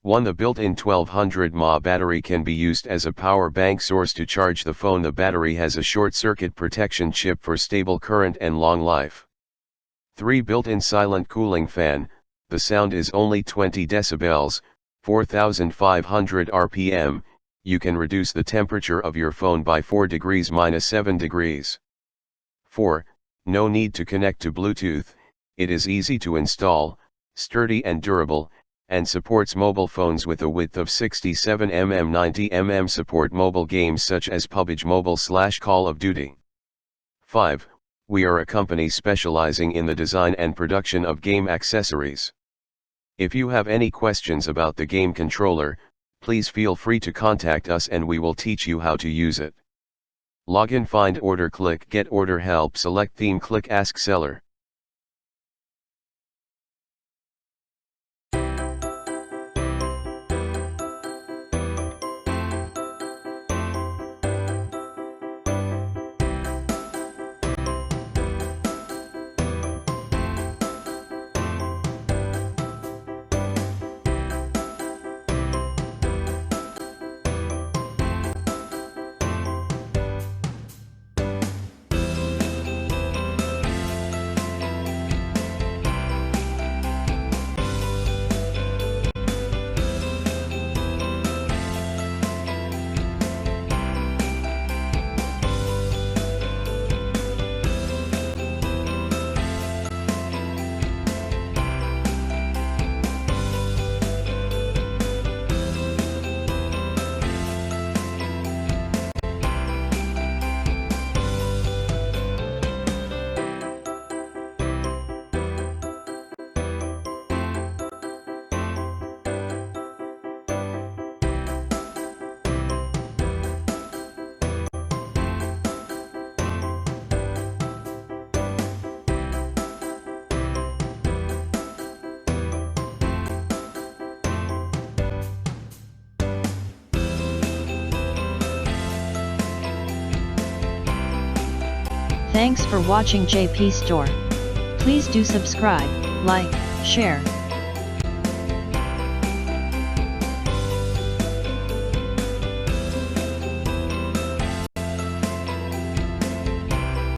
1. The built-in 1200 mAh battery can be used as a power bank source to charge the phone. The battery has a short-circuit protection chip for stable current and long life. 3. Built-in silent cooling fan. The sound is only 20 decibels, 4500 RPM. You can reduce the temperature of your phone by 4 degrees minus 7 degrees. 4. No need to connect to Bluetooth. It is easy to install, sturdy and durable, and supports mobile phones with a width of 67 mm 90 mm. Support mobile games such as PUBG Mobile/Call of Duty. 5. We are a company specializing in the design and production of game accessories. If you have any questions about the game controller, please feel free to contact us and we will teach you how to use it. Login, find order, click get order help, select theme, click ask seller. Thanks for watching JP Store. Please do subscribe, like, share,